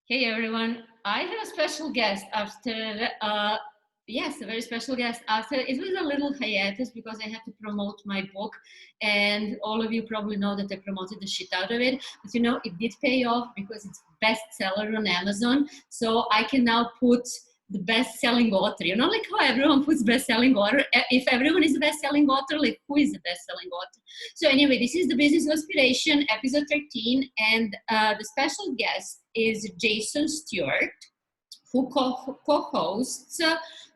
Hey everyone, I have a special guest after, yes, a very special guest after. It was a little hiatus because I had to promote my book, and all of you probably know that I promoted the shit out of it. But it did pay off because it's bestseller on Amazon. So I can now put the best-selling author. Like how everyone puts best-selling author. If everyone is a best-selling author, like who is the best-selling author? So anyway, this is the Business of Aspiration, episode 13, and the special guest is Jason Stewart, who co-hosts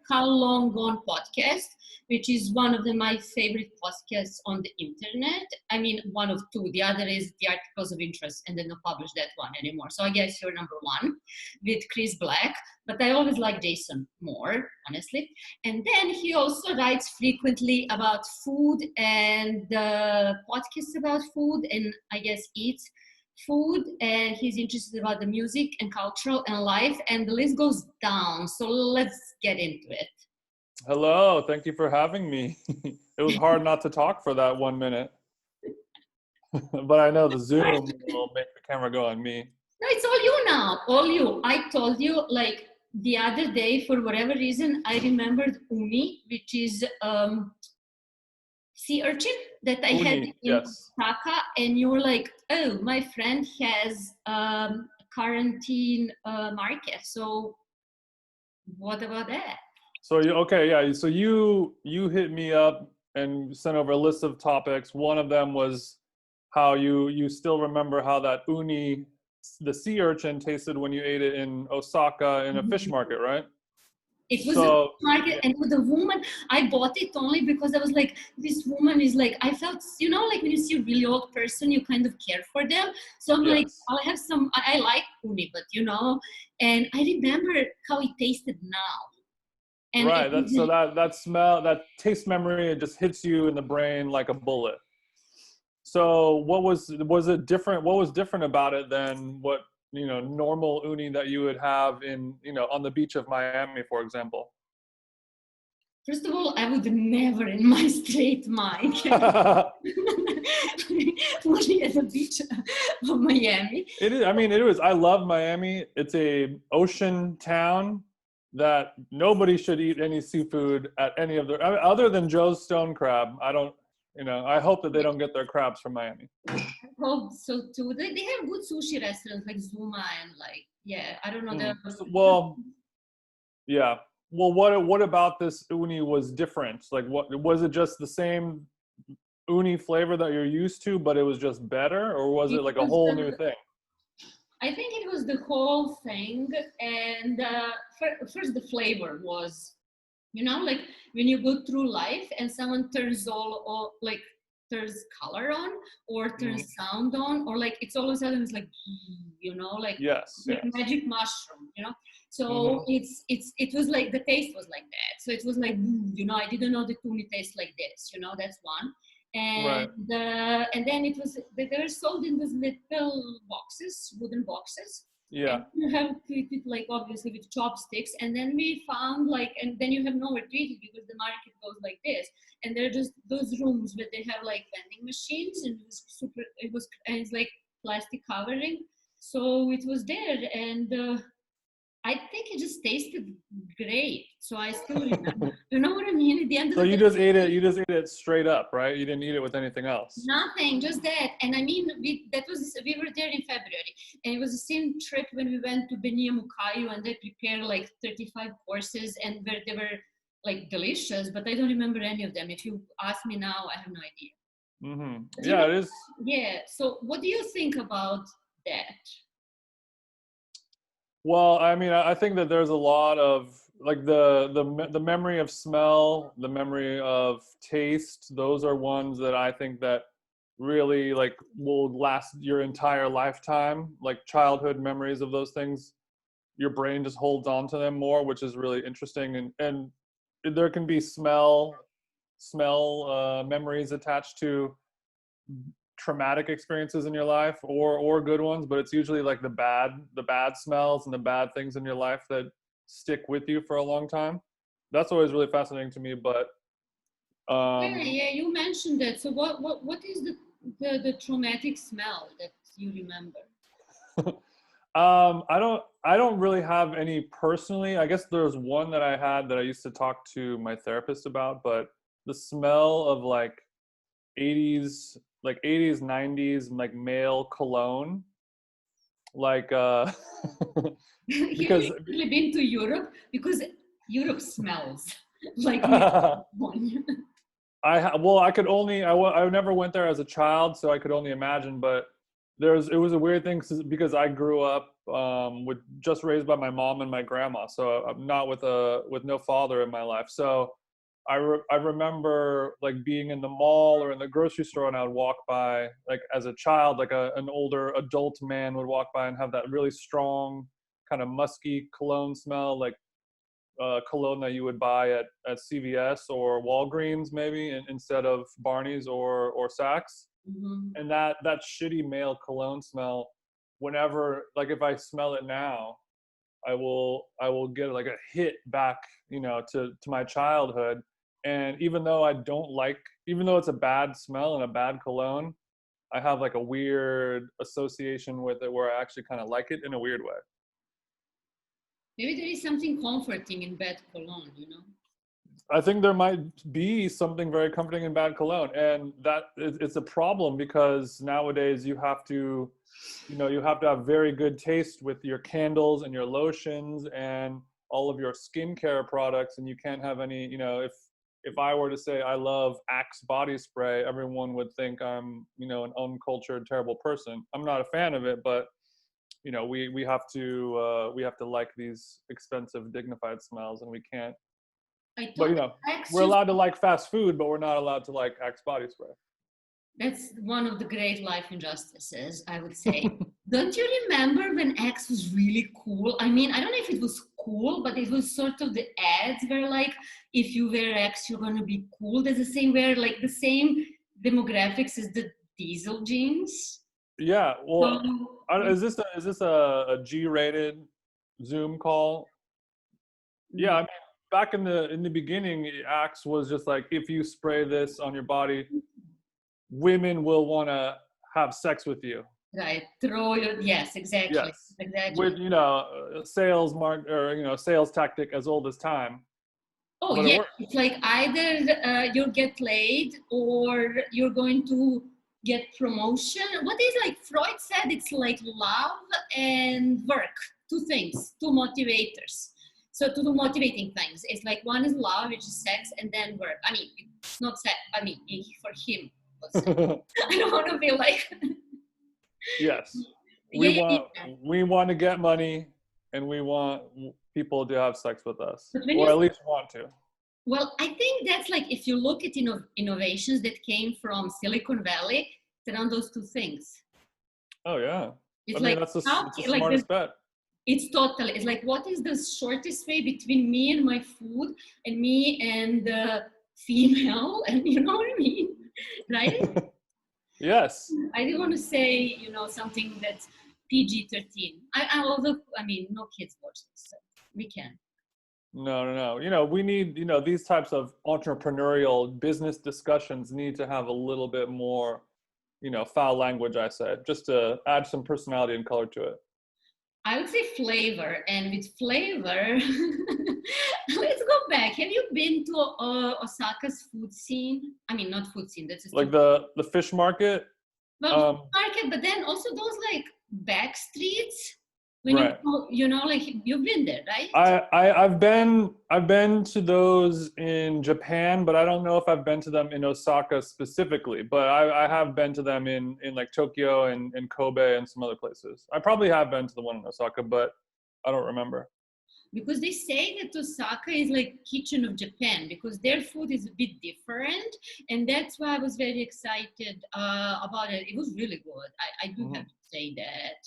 How Long Gone podcast, which is one of my favorite podcasts on the internet. I mean, one of two. The other is the Articles of Interest, and they don't publish that one anymore. So I guess you're number one with Chris Black. But I always like Jason more, honestly. And then he also writes frequently about food and podcasts about food, and I guess eats food, and he's interested about the music and cultural and life, and the list goes down. So let's get into it. Hello, thank you for having me. It was hard not to talk for that 1 minute, but I know the Zoom will make the camera go on me. No, it's all you now, all you. I told you, like, the other day, for whatever reason, I remembered uni, which is sea urchin that I had in yes. Osaka, and you were like, oh, my friend has quarantine market. So what about that? So you hit me up and sent over a list of topics. One of them was how you still remember how that uni, the sea urchin, tasted when you ate it in Osaka in a fish market, right? It was a market, and with the woman, I bought it only because I was like, this woman is like, I felt, like when you see a really old person, you kind of care for them. So I'm like, I'll have some, I like uni, but and I remember how it tasted now. And right. That smell, that taste memory, it just hits you in the brain like a bullet. So was it different? What was different about it than what, normal uni that you would have in, on the beach of Miami, for example? First of all, I would never in my straight mind would be at the beach of Miami. It is. I mean, it was. I love Miami. It's a ocean town that nobody should eat any seafood at any of their, other than Joe's Stone Crab. I don't. I hope that they don't get their crabs from Miami. I hope so too. They have good sushi restaurants like Zuma and I don't know. Well, yeah. Well, what about this uni was different? Like, what was it? Just the same uni flavor that you're used to, but it was just better, or was it like a whole new thing? I think it was the whole thing, and first the flavor was, like when you go through life and someone turns all turns color on or turns sound on, or like it's all of a sudden it's like, like magic mushroom, So it was like the taste was like that. So it was like, I didn't know the tuna tastes like this, that's one. And and then it was, they were sold in these little boxes, wooden boxes. Yeah. And you have to eat it like obviously with chopsticks, and then we found and then you have nowhere to eat it because the market goes like this, and they're just those rooms where they have like vending machines, and it's like plastic covering, so it was there, and I think it just tasted great. So I still remember. You know what I mean? At the end of so you just ate it it straight up, right? You didn't eat it with anything else. Nothing, just that. And I mean, we were there in February, and it was the same trip when we went to Benia Mukayu, and they prepared like 35 courses, and where they were like delicious, but I don't remember any of them. If you ask me now, I have no idea. Yeah, it is. Yeah. So what do you think about that? Well, I mean, I think that there's a lot of like the memory of smell, the memory of taste. Those are ones that I think that really like will last your entire lifetime. Like childhood memories of those things, your brain just holds on to them more, which is really interesting. And there can be smell memories attached to traumatic experiences in your life or good ones, but it's usually like the bad smells and the bad things in your life that stick with you for a long time. That's always really fascinating to me. But yeah, you mentioned that. So what is the traumatic smell that you remember? I don't really have any personally. I guess there's one that I had that I used to talk to my therapist about, but the smell of like 80s 90s like male cologne, like Have because you actually been to Europe? Because Europe smells like one. Well, I never went there as a child, so I could only imagine. But it was a weird thing because I grew up with just raised by my mom and my grandma, so I'm not with no father in my life. So I remember like being in the mall or in the grocery store, and I would walk by like as a child, like an older adult man would walk by and have that really strong kind of musky cologne smell, like cologne that you would buy at CVS or Walgreens maybe instead of Barney's or Saks. Mhm. And that shitty male cologne smell, whenever like if I smell it now, I will get like a hit back, to my childhood. And even though it's a bad smell and a bad cologne, I have like a weird association with it where I actually kind of like it in a weird way. Maybe there is something comforting in bad cologne, you know? I think there might be something very comforting in bad cologne, and it's a problem because nowadays you have to have very good taste with your candles and your lotions and all of your skincare products, and you can't have any. If I were to say I love Axe body spray, everyone would think I'm an uncultured, terrible person. I'm not a fan of it, but we have to like these expensive, dignified smells, and we can't. I But thought Axe we're just, allowed to like fast food, but we're not allowed to like Axe body spray. that's one of the great life injustices, I would say. Don't you remember when Axe was really cool? I mean, I don't know if it was cool, but it was sort of the ads were like, if you wear Axe, you're gonna be cool. There's the same wear, like the same demographics as the diesel jeans. Yeah. So Well, is this a G-rated Zoom call? Yeah. I mean, back in the beginning, Axe was just like, if you spray this on your body, women will want to have sex with you. right, throw your, yes, exactly, Yes. exactly. With sales tactic as old as time, Oh but it yeah, worked. it's like either you'll get laid or you're going to get promotion. What is like Freud said, it's like love and work, two things, two motivators. So two motivating things. It's like one is love, which is sex, and then work. I mean, it's not sex. I mean, for him, I don't want to feel like Yes. We yeah, yeah, want yeah. we want to get money, and we want people to have sex with us, But when or you, at least want to. well, I think that's like if you look at innovations that came from Silicon Valley, it's around those two things. Oh yeah. I It's mean, like how, it's the like smartest bet. it's total. It's like what is the shortest way between me and my food and me and the female, and you know what I mean, right? Yes. I didn't want to say something that's PG-13. Although I mean no kids watch this, so we can. No, no, no. We need, these types of entrepreneurial business discussions need to have a little bit more, foul language, I said, just to add some personality and color to it. I would say flavor, and with flavor, let's go back. Have you been to Osaka's food scene? I mean, not food scene. That's a Like stupid. the fish market. Well, food Um, market, but then also those like back streets. When you right. go, like you've been there, right? I've been to those in Japan, but I don't know if I've been to them in Osaka specifically. But I have been to them in like Tokyo and Kobe and some other places. I probably have been to the one in Osaka, but I don't remember. Because they say that Osaka is like kitchen of Japan because their food is a bit different, and that's why I was very excited about it. It was really good. I do have Hmm. to say that.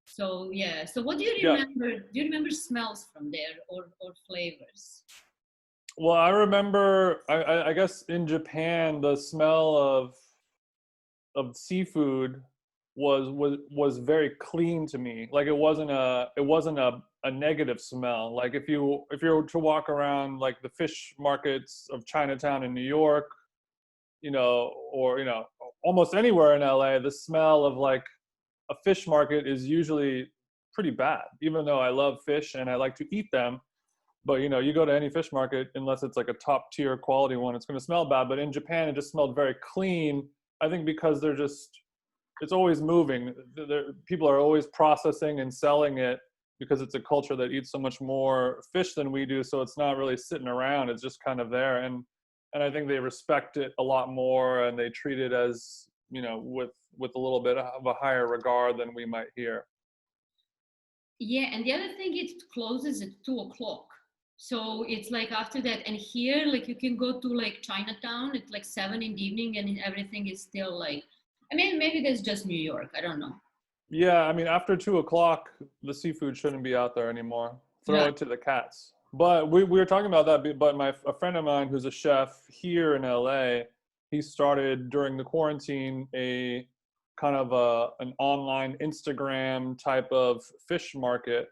So yeah. So what do you Yeah. remember? Do you remember smells from there or flavors? Well, I remember. I guess in Japan, the smell of seafood was very clean to me. Like it wasn't a negative smell. Like if you were to walk around like the fish markets of Chinatown in New York, or almost anywhere in LA, the smell of like a fish market is usually pretty bad, even though I love fish and I like to eat them. But you know, you go to any fish market, unless it's like a top tier quality one, it's going to smell bad. But in Japan, it just smelled very clean. I think because they're just, it's always moving. People are always processing and selling it because it's a culture that eats so much more fish than we do. So it's not really sitting around. It's just kind of there. And I think they respect it a lot more, and they treat it as, you know, with a little bit of a higher regard than we might here. Yeah, and the other thing, it closes at 2 o'clock. So it's like after that, and here, like you can go to like Chinatown at like 7 in the evening, and everything is still like, I mean, maybe that's just New York. I don't know. Yeah, I mean, after 2 o'clock, the seafood shouldn't be out there anymore. Throw Yeah. it to the cats. But we were talking about that. But a friend of mine who's a chef here in LA, he started during the quarantine a kind of an online Instagram type of fish market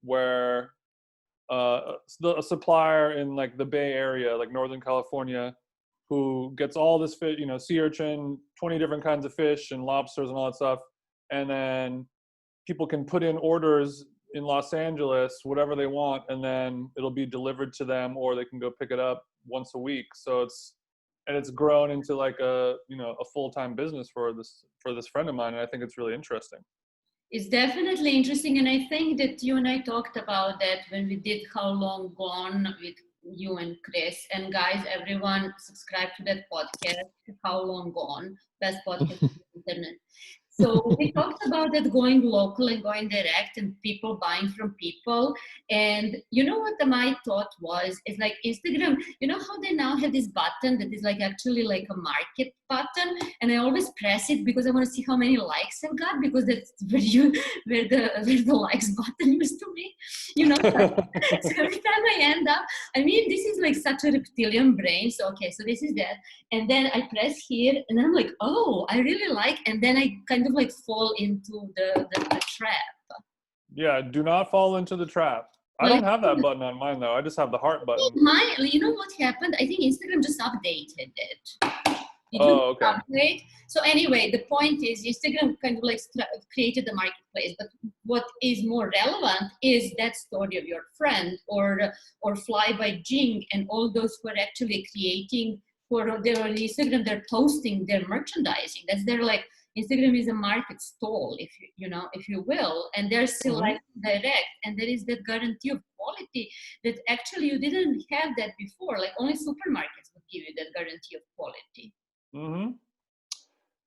where a supplier in like the Bay Area, like Northern California, who gets all this fish, you know, sea urchin, 20 different kinds of fish and lobsters and all that stuff. And then people can put in orders in Los Angeles, whatever they want, and then it'll be delivered to them, or they can go pick it up once a week. So it's grown into like a, you know, a full-time business for this friend of mine. And I think it's really interesting. It's definitely interesting. And I think that you and I talked about that when we did How Long Gone with you and Chris. And guys, everyone subscribe to that podcast, How Long Gone, best podcast on the internet. So we talked about that, going local and going direct and people buying from people. And you know what my thought was, is like Instagram, you know how they now have this button that is like actually like a market button, and I always press it because I want to see how many likes I've got, because that's where the likes button used to be, you know. So every time I end up, I mean, this is like such a reptilian brain. So okay, so this is that, and then I press here, and then I'm like, oh, I really like, and then I kind of like fall into the trap. Yeah, do not fall into the trap. I don't have that button on mine though. I just have the heart button. Mine, you know what happened? I think Instagram just updated it. Oh, okay. Upgrade. So anyway, the point is Instagram kind of like created the marketplace, but what is more relevant is that story of your friend or Fly by Jing and all those who are actually creating for their Instagram. They're posting their merchandising. That's their like, Instagram is a market stall, if you will, and they're still like direct, and there is that guarantee of quality that actually you didn't have that before. Like only supermarkets would give you that guarantee of quality. Mm-hmm.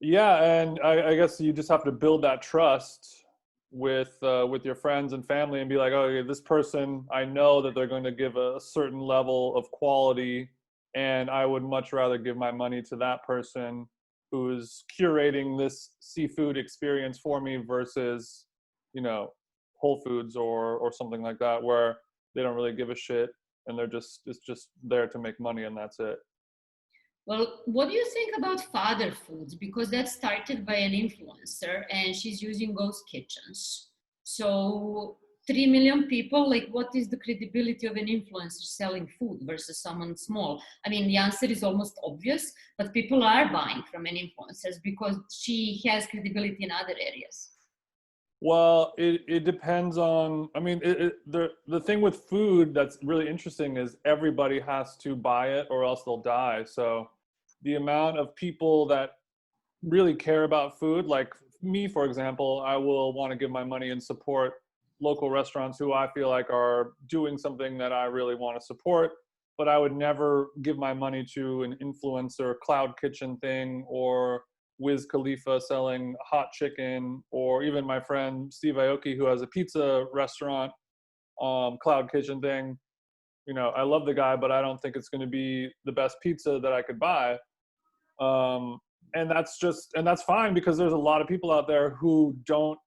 Yeah, and I guess you just have to build that trust with your friends and family, and be like, oh, okay, this person, I know that they're going to give a certain level of quality, and I would much rather give my money to that person who's curating this seafood experience for me versus, you know, Whole Foods or something like that, where they don't really give a shit and it's just there to make money and that's it. Well, what do you think about Father Foods? Because that started by an influencer and she's using ghost kitchens. So 3 million people, like what is the credibility of an influencer selling food versus someone small? I mean, the answer is almost obvious, but people are buying from an influencer because she has credibility in other areas. Well, it depends on, I mean, the thing with food that's really interesting is everybody has to buy it or else they'll die. So the amount of people that really care about food, like me, for example, I will want to give my money and support local restaurants who I feel like are doing something that I really want to support, but I would never give my money to an influencer cloud kitchen thing or Wiz Khalifa selling hot chicken, or even my friend Steve Aoki who has a pizza restaurant cloud kitchen thing. You know, I love the guy, but I don't think it's going to be the best pizza that I could buy. And that's fine, because there's a lot of people out there who don't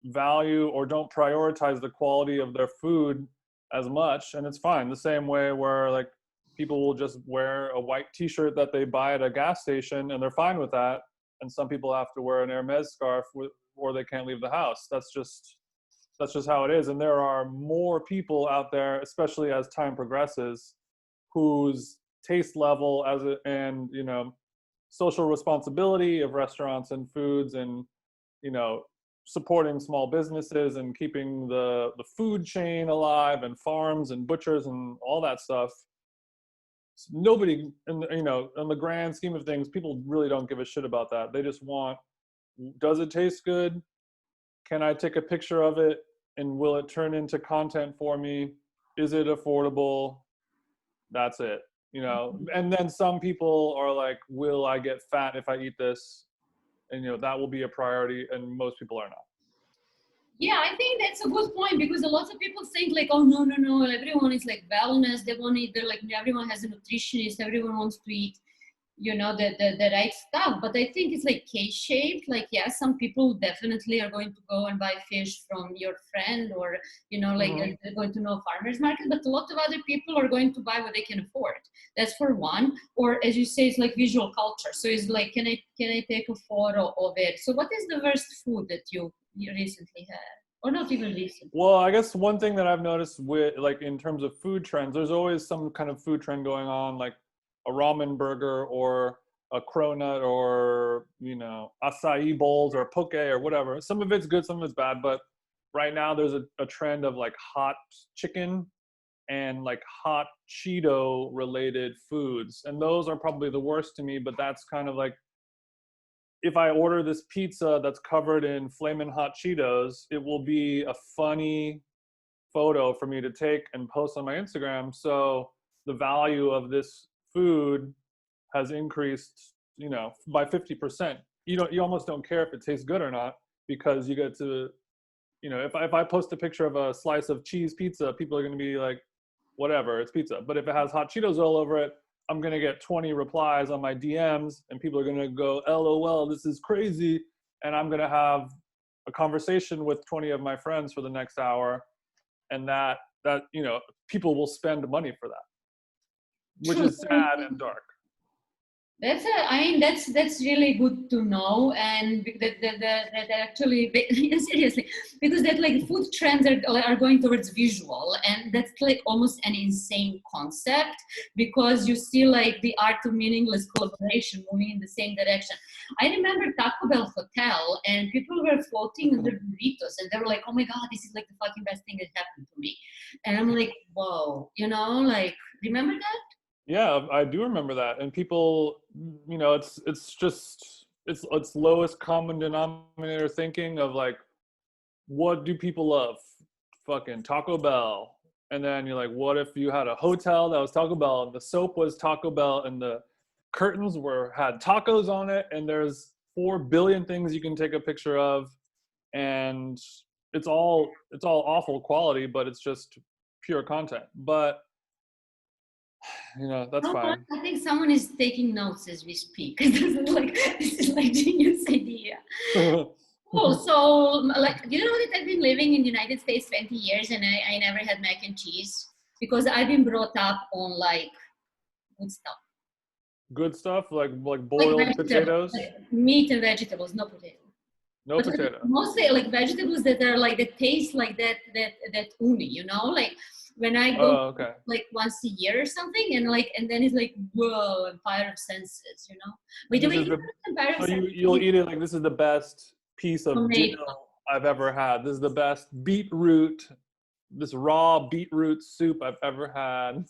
value or don't prioritize the quality of their food as much, and it's fine. The same way where like people will just wear a white t-shirt that they buy at a gas station and they're fine with that, and some people have to wear an Hermes scarf or they can't leave the house. That's just how it is. And there are more people out there, especially as time progresses, whose taste level and you know, social responsibility of restaurants and foods and, you know, supporting small businesses and keeping the food chain alive and farms and butchers and all that stuff. Nobody, in the grand scheme of things, people really don't give a shit about that. They just want, does it taste good? Can I take a picture of it? And will it turn into content for me? Is it affordable? That's it. And then some people are like, will I get fat if I eat this? And that will be a priority, and most people are not. Yeah, I think that's a good point, because a lot of people think like, oh no, everyone is like wellness. They want to eat. They're like, everyone has a nutritionist. Everyone wants to eat, the right stuff. But I think it's like K-shaped. Like, yeah, some people definitely are going to go and buy fish from your friend, or they're going to know farmers market. But a lot of other people are going to buy what they can afford. That's for one. Or as you say, it's like visual culture. So it's like, can I take a photo of it? So what is the worst food that you recently had? Or not even recent? Well, I guess one thing that I've noticed with, like, in terms of food trends, there's always some kind of food trend going on, like a ramen burger or a cronut or, acai bowls or poke or whatever. Some of it's good, some of it's bad. But right now there's a trend of like hot chicken and like hot Cheeto related foods. And those are probably the worst to me, but that's kind of like, if I order this pizza that's covered in flamin' hot Cheetos, it will be a funny photo for me to take and post on my Instagram. So the value of this food has increased, by 50%. You almost don't care if it tastes good or not, because you get to, if I post a picture of a slice of cheese pizza, people are going to be like, whatever, it's pizza. But if it has hot Cheetos all over it, I'm going to get 20 replies on my DMs, and people are going to go, LOL, this is crazy. And I'm going to have a conversation with 20 of my friends for the next hour. And that people will spend money for that, which is sad and dark. That's really good to know, and that actually seriously, because that like food trends are going towards visual, and that's like almost an insane concept, because you see like the art of meaningless collaboration moving in the same direction. I remember Taco Bell Hotel, and people were floating under burritos, and they were like, "Oh my god, this is like the fucking best thing that happened to me," and I'm like, "Whoa," like, remember that? Yeah, I do remember that. And people, it's lowest common denominator thinking of like, what do people love? Fucking Taco Bell. And then you're like, what if you had a hotel that was Taco Bell and the soap was Taco Bell and the curtains had tacos on it, and there's 4 billion things you can take a picture of, and it's all awful quality, but it's just pure content. But that's fine. I think someone is taking notes as we speak. This is like genius idea. Cool. So, like, you know that I've been living in the United States 20 years, and I never had mac and cheese, because I've been brought up on like good stuff. Good stuff, like boiled potatoes. Like meat and vegetables, no potato. No but potato. Mostly like vegetables that are like, that taste like that uni, like when I go like once a year or something, and then it's like, whoa, empire of senses, Wait, so you'll eat it like, this is the best piece of dill I've ever had. This is the best beetroot, this raw beetroot soup I've ever had.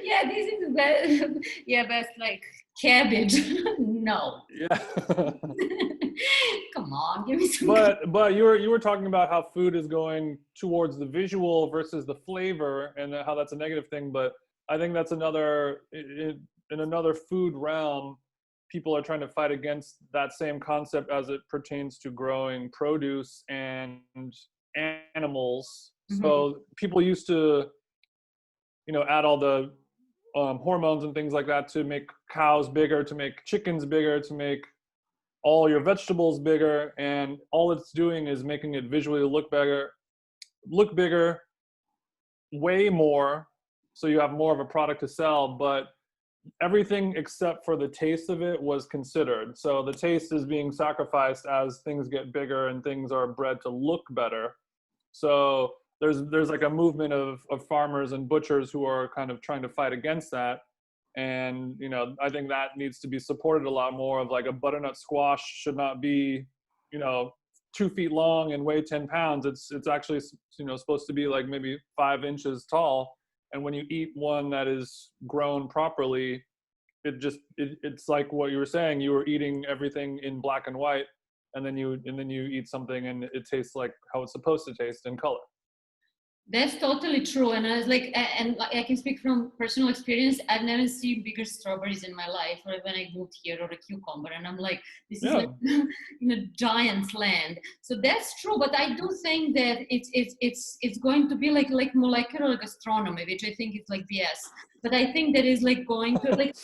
Yeah, this is the best. Yeah, best like cabbage. No. Yeah. Come on, give me some. But you were talking about how food is going towards the visual versus the flavor, and how that's a negative thing. But I think that's another, in another food realm, people are trying to fight against that same concept as it pertains to growing produce and animals. Mm-hmm. So people used to, add all the hormones and things like that to make cows bigger, to make chickens bigger, to make all your vegetables bigger, and all it's doing is making it visually look bigger, way more, so you have more of a product to sell. But everything except for the taste of it was considered. So the taste is being sacrificed as things get bigger and things are bred to look better. So there's like a movement of farmers and butchers who are kind of trying to fight against that. And, I think that needs to be supported a lot more. Of like, a butternut squash should not be 2 feet long and weigh 10 pounds. It's actually, supposed to be like maybe 5 inches tall. And when you eat one that is grown properly, it's like what you were saying. You were eating everything in black and white, and then you eat something and it tastes like how it's supposed to taste in color. That's totally true. And I was like, and I can speak from personal experience. I've never seen bigger strawberries in my life, or when I moved here, or a cucumber. And I'm like, this is like in a giant's land. So that's true. But I do think that it's going to be like molecular gastronomy, which I think is like BS. But I think that is like going to like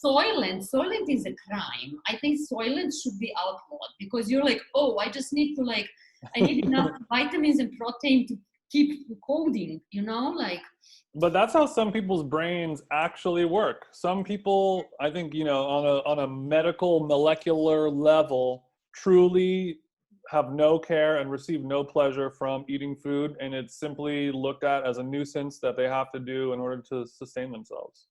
Soylent is a crime. I think Soylent should be outlawed, because you're like, oh, I just need to I need enough vitamins and protein to keep coding, like. But that's how some people's brains actually work. Some people, I think, on a medical molecular level, truly have no care and receive no pleasure from eating food, and it's simply looked at as a nuisance that they have to do in order to sustain themselves.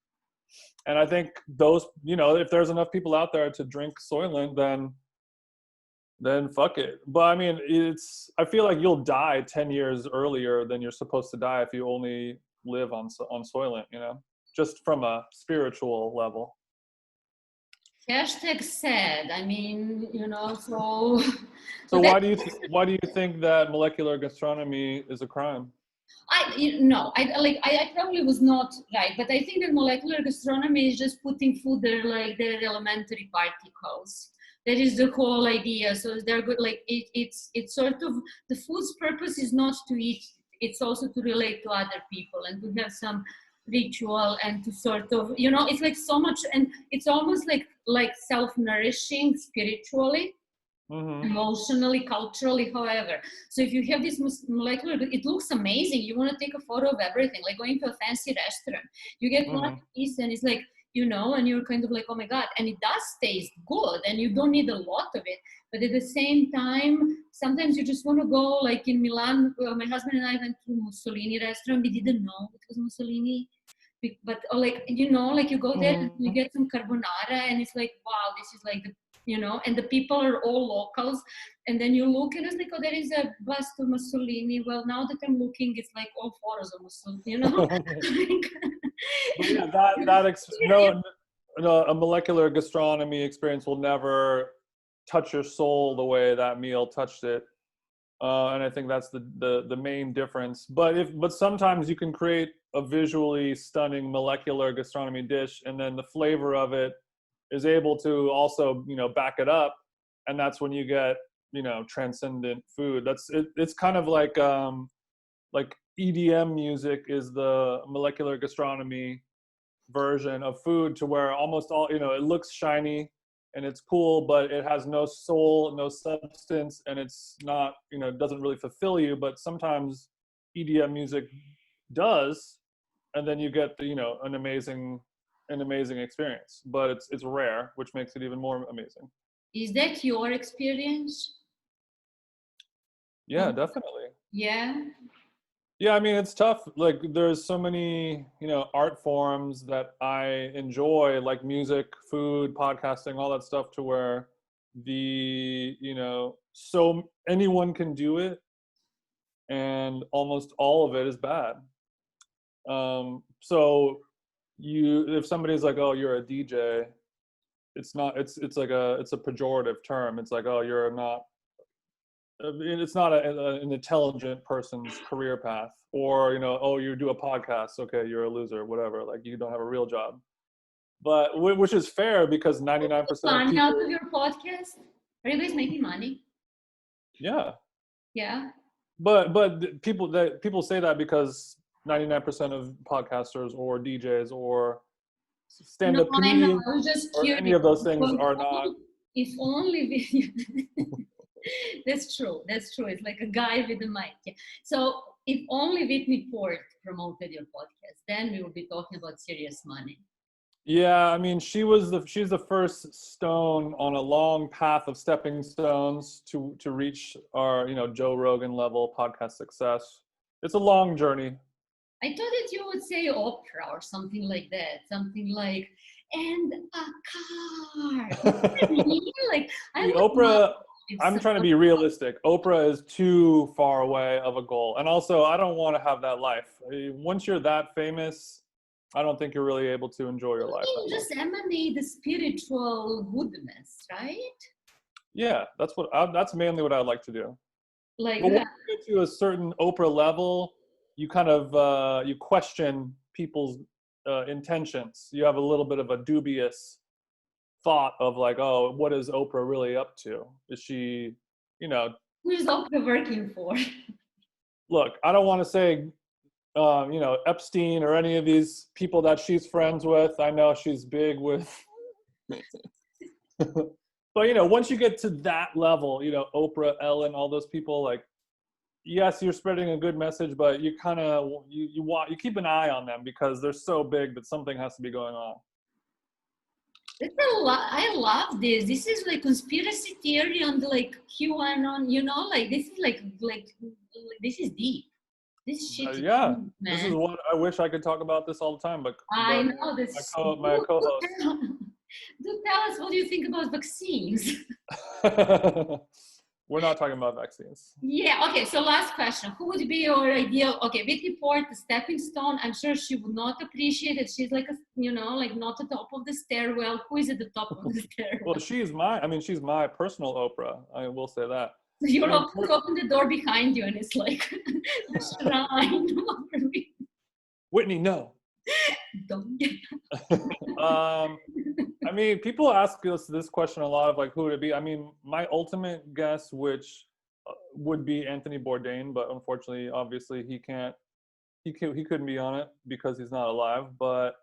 And I think those, if there's enough people out there to drink Soylent, then fuck it. But I mean, I feel like you'll die 10 years earlier than you're supposed to die if you only live on Soylent, just from a spiritual level. Hashtag sad. I mean, so. So why do you think that molecular gastronomy is a crime? I probably was not right, but I think that molecular gastronomy is just putting food there like they're elementary particles. That is the whole idea. So they're good. Like it's sort of, the food's purpose is not to eat. It's also to relate to other people and to have some ritual and to sort of, it's like so much, and it's almost like self-nourishing spiritually, emotionally, culturally, however. So if you have this molecular, it looks amazing. You want to take a photo of everything, like going to a fancy restaurant. You get one piece and it's like, and you're kind of like, oh my God, and it does taste good and you don't need a lot of it. But at the same time, sometimes you just want to go, like in Milan, my husband and I went to Mussolini restaurant. We didn't know it was Mussolini. But like you go there and you get some carbonara and it's like, wow, this is like and the people are all locals, and then you look and it's like, oh, there is a bust of Mussolini. Well, now that I'm looking, it's like all photos of Mussolini, a molecular gastronomy experience will never touch your soul the way that meal touched it. And I think that's the main difference. But sometimes you can create a visually stunning molecular gastronomy dish, and then the flavor of it is able to also, back it up. And that's when you get, transcendent food. It's kind of like EDM music is the molecular gastronomy version of food, to where almost all, it looks shiny and it's cool, but it has no soul, no substance, and it's not, it doesn't really fulfill you. But sometimes EDM music does, and then you get an amazing experience. But it's rare, which makes it even more amazing. Is that your experience? Yeah, definitely. Yeah, I mean, it's tough. Like, there's so many, art forms that I enjoy, like music, food, podcasting, all that stuff, to where so anyone can do it, and almost all of it is bad. So if somebody's like, oh, you're a DJ, it's a pejorative term. It's like, oh, you're not, it's not an intelligent person's career path. Or, oh, you do a podcast, okay, you're a loser, whatever, like you don't have a real job. But which is fair, because 99% of people, out of your podcast. Are you guys making money? Yeah. Yeah. But people say that because 99% of podcasters or DJs or stand-up comedians or any of those things are not. If only That's true. It's like a guy with a mic. Yeah. So if only Whitney Port promoted your podcast, then we would be talking about serious money. Yeah, I mean, she's the first stone on a long path of stepping stones to reach our, Joe Rogan level podcast success. It's a long journey. I thought that you would say Oprah or something like that. Something like, and a car. Like, Oprah. I'm trying to be realistic. Oprah is too far away of a goal. And also, I don't want to have that life. Once you're that famous, I don't think you're really able to enjoy your life. You just emanate the spiritual goodness, right? Yeah, that's mainly what I'd like to do. Like, but when you get to a certain Oprah level, you kind of you question people's intentions. You have a little bit of a dubious thought of like, oh, what is Oprah really up to? Is she, who is Oprah working for? Look, I don't want to say, Epstein or any of these people that she's friends with. I know she's big with, but once you get to that level, Oprah, Ellen, all those people, like, yes, you're spreading a good message, but you kind of you keep an eye on them because they're so big that something has to be going on. It's a lot. I love this. This is like conspiracy theory on the like QAnon. Like this is like this is deep. This shit. Yeah, deep, this is what I wish I could talk about this all the time, but I know this. My co-host. Do tell us what do you think about vaccines? We're not talking about vaccines. Yeah, okay, so last question. Who would be your ideal, okay, Vicky Port, the stepping stone. I'm sure she would not appreciate it. She's like, like not at the top of the stairwell. Who is at the top of the stairwell? Well, she's my personal Oprah. I will say that. So you open the door behind you and it's like a shrine. Whitney, no. Don't. I mean, people ask us this question a lot of like, who would it be? I mean, my ultimate guess, which would be Anthony Bourdain, but unfortunately, obviously, he couldn't be on it because he's not alive. But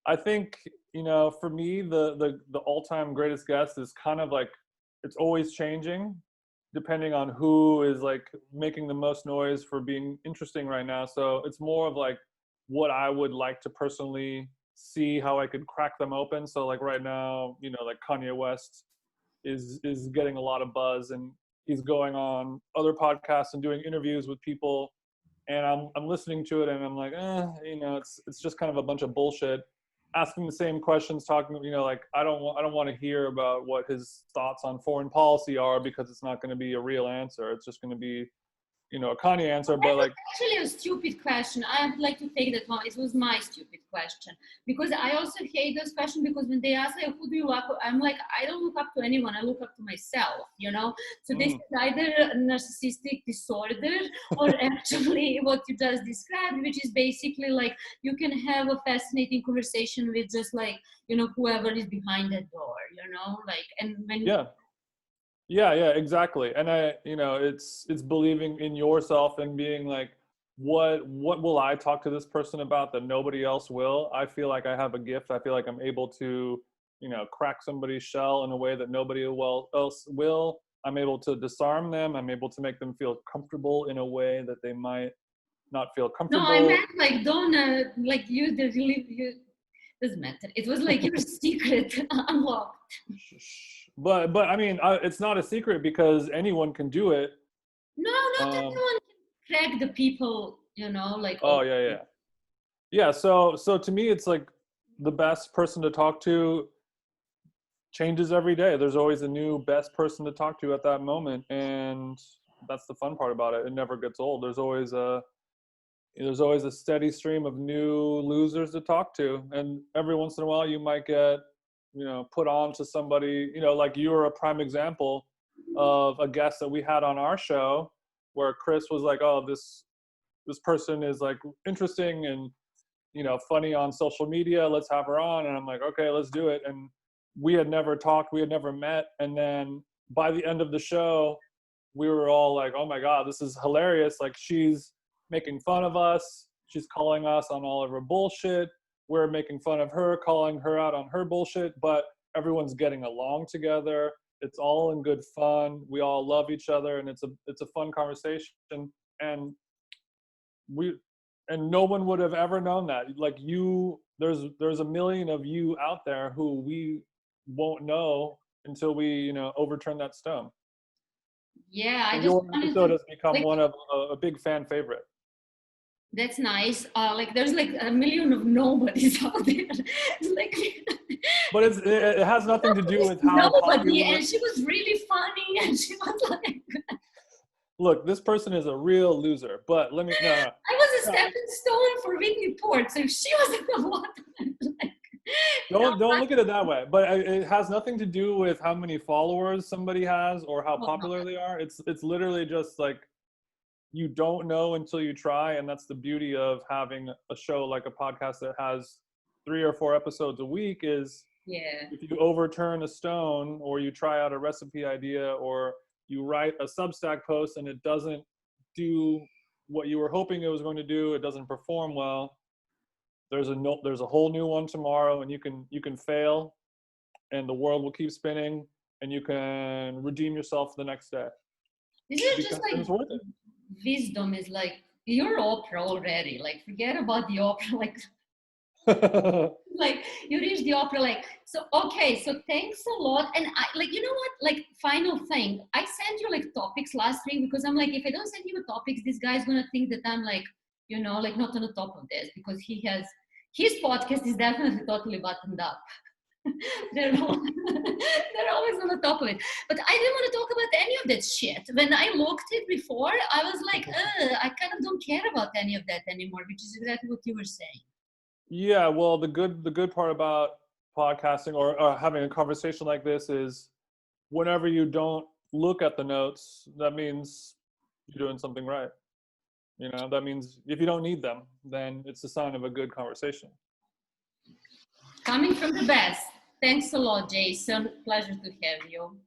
I think, for me, the all-time greatest guest is kind of like, it's always changing depending on who is like making the most noise for being interesting right now. So it's more of like what I would like to personally see how I could crack them open. So like right now, like Kanye West is getting a lot of buzz and he's going on other podcasts and doing interviews with people. And I'm listening to it and I'm like, it's just kind of a bunch of bullshit, asking the same questions, talking, like I don't want to hear about what his thoughts on foreign policy are because it's not going to be a real answer. It's just going to be a Kanye answer, but like actually a stupid question. I'd like to take that one. It was my stupid question because I also hate those questions because when they ask like, who do you look up? I'm like, I don't look up to anyone. I look up to myself, So this is either a narcissistic disorder or actually what you just described, which is basically like you can have a fascinating conversation with just like, whoever is behind that door, like, and when Yeah, exactly. And it's believing in yourself and being like, what will I talk to this person about that nobody else will? I feel like I have a gift. I feel like I'm able to, crack somebody's shell in a way that nobody else will. I'm able to disarm them. I'm able to make them feel comfortable in a way that they might not feel comfortable. No, I meant like don't like you doesn't matter. It was like your secret unlocked. But I mean, it's not a secret because anyone can do it. No, not anyone can crack the people, like. Oh yeah. So to me, it's like the best person to talk to changes every day. There's always a new best person to talk to at that moment, and that's the fun part about it. It never gets old. There's always a steady stream of new losers to talk to, and every once in a while you might get put on to somebody, like you were a prime example of a guest that we had on our show where Chris was like, oh, this person is like interesting and funny on social media, let's have her on. And I'm like, okay, let's do it. And we had never talked, we had never met, and then by the end of the show we were all like, oh my god, this is hilarious. Like, she's making fun of us, she's calling us on all of her bullshit, we're making fun of her, calling her out on her bullshit, but everyone's getting along together. It's all in good fun. We all love each other, and it's a fun conversation. And no one would have ever known that. Like there's a million of you out there who we won't know until we overturn that stone. Yeah, your episode has become one of a big fan favorite. That's nice. Like there's like a million of nobodies out there. Like But it has nothing to do with how Nobody, popular. and she was really funny, and she was like, Look, this person is a real loser. But let me no. I was a No, stepping stone for Whitney Port, so if she was the one, like, don't look at it that way. But it has nothing to do with how many followers somebody has or how popular they are. It's literally just like you don't know until you try, and that's the beauty of having a show like a podcast that has 3 or 4 episodes a week. Is yeah. if you overturn a stone or you try out a recipe idea or you write a Substack post and it doesn't do what you were hoping it was going to do, it doesn't perform well, there's a whole new one tomorrow, and you can fail and the world will keep spinning and you can redeem yourself the next day. This is Because just like it's worth it. wisdom is like, you're Oprah already. Like, forget about the Oprah. Like, like you reach the Oprah. Like, so okay. So thanks a lot. And I like, you know what? Like, final thing. I sent you like topics last week because I'm like, if I don't send you the topics, this guy's gonna think that I'm like, you know, like not on the top of this because he has his podcast is definitely totally buttoned up. they're, they're always on the top of it. But I didn't want to talk about any of that shit. When I looked it before, I was like, I kind of don't care about any of that anymore, which is exactly what you were saying. Yeah, well, the good part about podcasting or having a conversation like this is whenever you don't look at the notes, that means you're doing something right. You know, that means if you don't need them, then it's a sign of a good conversation. Coming from the best. Thanks a lot, Jason. Pleasure to have you.